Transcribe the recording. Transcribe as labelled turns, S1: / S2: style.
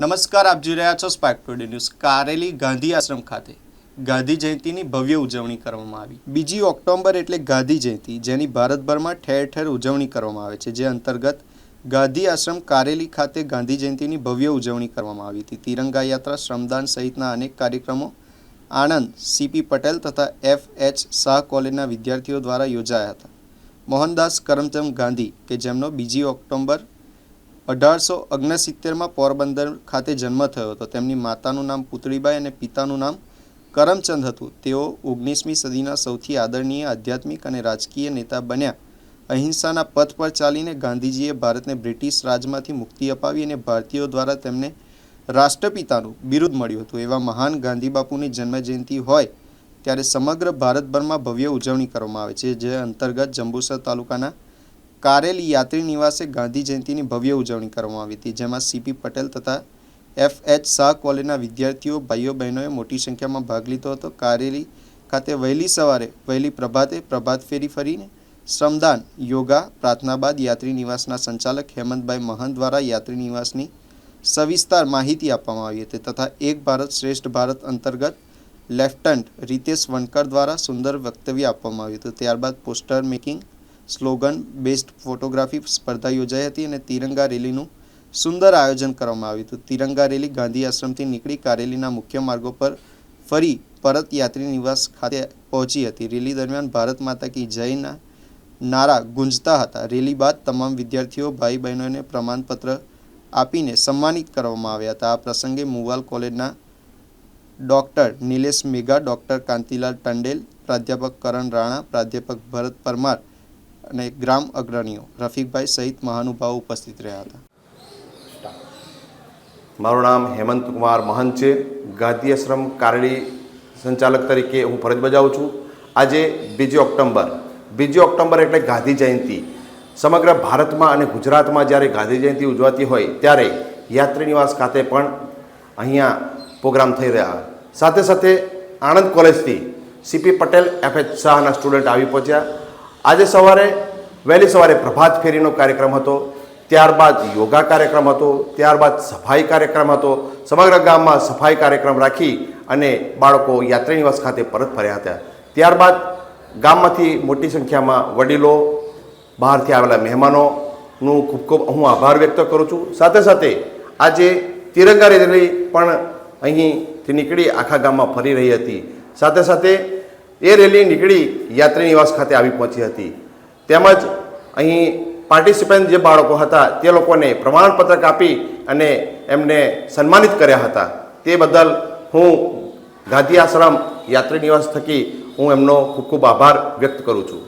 S1: નમસ્કાર, આપ જોઈ રહ્યા છો સ્પાર્ક ટુડે ન્યૂઝ। કારેલી ગાંધી આશ્રમ ખાતે ગાંધી જયંતિની ભવ્ય ઉજવણી કરવામાં આવી। 2 ઓક્ટોબર એટલે ગાંધી જયંતિ, જેની ભારતભરમાં ઠેર ઠેર ઉજવણી કરવામાં આવે છે। જે અંતર્ગત ગાંધી આશ્રમ કારેલી ખાતે ગાંધી જયંતિની ભવ્ય ઉજવણી કરવામાં આવી હતી। તિરંગા યાત્રા, શ્રમદાન સહિતના અનેક કાર્યક્રમો આણંદ સીપી પટેલ તથા FH શાહ કોલેજના વિદ્યાર્થીઓ દ્વારા યોજાયા હતા। મોહનદાસ કરમચંદ ગાંધી કે જેમનો 2 ઓક્ટોબર 1869માં પોરબંદર ખાતે જન્મ થયો હતો। તેમની માતાનું નામ પુતળીબાઈ અને પિતાનું નામ કરમચંદ હતું। તેઓ 19મી સદીના સૌથી આદરણીય આધ્યાત્મિક અને રાજકીય નેતા બન્યા। અહિંસાના પથ પર ચાલીને ગાંધીજીએ ભારતને બ્રિટિશ રાજમાંથી મુક્તિ અપાવી અને ભારતીયો દ્વારા તેમને રાષ્ટ્રપિતાનું બિરુદ મળ્યું હતું। એવા મહાન ગાંધી બાપુની જન્મજયંતિ હોય ત્યારે સમગ્ર ભારતભરમાં ભવ્ય ઉજવણી કરવામાં આવે છે। જે અંતર્ગત જંબુસર તાલુકાના કારેલી યાત્રી નિવાસે ગાંધી જયંતિની ભવ્ય ઉજવણી કરવામાં આવી હતી। જેમાં સીપી પટેલ તથા FH શાહ કોલેજના વિદ્યાર્થીઓ, ભાઈઓ બહેનોએ મોટી સંખ્યામાં ભાગ લીધો હતો। કારેલી ખાતે વહેલી સવારે વહેલી પ્રભાતે પ્રભાત ફેરી ફરીને શ્રમદાન, યોગા, પ્રાર્થના બાદ યાત્રી નિવાસના સંચાલક હેમંતભાઈ મહંત દ્વારા યાત્રી નિવાસની સવિસ્તાર માહિતી આપવામાં આવી હતી તથા એક ભારત શ્રેષ્ઠ ભારત અંતર્ગત લેફ્ટનન્ટ રીતેશ વણકર દ્વારા સુંદર વક્તવ્ય આપવામાં આવ્યું હતું। ત્યારબાદ poster making, slogan based photography સ્પર્ધા યોજાઈ હતી અને તિરંગા રેલીનું સુંદર આયોજન કરવામાં આવ્યું હતું। તિરંગા રેલી ગાંધી આશ્રમથી નીકળી કારેલીના મુખ્ય માર્ગો પર ફરી પરત યાત્રી નિવાસ ખાતે પહોંચી હતી। રેલી દરમિયાન ભારત માતા કી જયના નારા ગુંજતા હતા। રેલી બાદ તમામ વિદ્યાર્થીઓ, ભાઈ બહેનોને પ્રમાણપત્ર આપીને સન્માનિત કરવામાં આવ્યા હતા। આ પ્રસંગે મુવાલ કોલેજના ડૉક્ટર નિલેશ મેઘા, ડૉક્ટર કાંતિલાલ ટંડેલ, પ્રાધ્યાપક કરણ રાણા, પ્રાધ્યાપક ભરત પરમાર અને ગ્રામ અગ્રણીઓ રફીકભાઈ સહિત મહાનુભાવો ઉપસ્થિત રહ્યા હતા।
S2: મારું નામ હેમંત કુમાર મહંત છે। ગાંધી આશ્રમ કારેલી સંચાલક તરીકે હું ફરજ બજાવું છું। આજે 2 ઓક્ટોબર એટલે ગાંધી જયંતિ। સમગ્ર ભારતમાં અને ગુજરાતમાં જ્યારે ગાંધી જયંતિ ઉજવાતી હોય ત્યારે યાત્રી નિવાસ ખાતે પણ અહીંયા પ્રોગ્રામ થઈ રહ્યા। સાથે સાથે આણંદ કોલેજથી સીપી પટેલ, FH શાહના સ્ટુડન્ટ આવી પહોંચ્યા। આજે વહેલી સવારે પ્રભાત ફેરીનો કાર્યક્રમ હતો, ત્યારબાદ યોગા કાર્યક્રમ હતો, ત્યારબાદ સફાઈ કાર્યક્રમ હતો। સમગ્ર ગામમાં સફાઈ કાર્યક્રમ રાખી અને બાળકો યાત્રી નિવાસ ખાતે પરત ફર્યા હતા। ત્યારબાદ ગામમાંથી મોટી સંખ્યામાં વડીલો, બહારથી આવેલા મહેમાનોનું ખૂબ ખૂબ હું આભાર વ્યક્ત કરું છું। સાથે સાથે આજે તિરંગા રેલી પણ અહીંથી નીકળી આખા ગામમાં ફરી રહી હતી। સાથે સાથે એ રેલી નીકળી યાત્રી નિવાસ ખાતે આવી પહોંચી હતી। તેમજ અહીં પાર્ટિસિપન્ટ જે બાળકો હતા તે લોકોને પ્રમાણપત્રક આપી અને એમને સન્માનિત કર્યા હતા। તે બદલ હું ગાંધી આશ્રમ યાત્રી નિવાસ થકી હું એમનો ખૂબ ખૂબ આભાર વ્યક્ત કરું છું।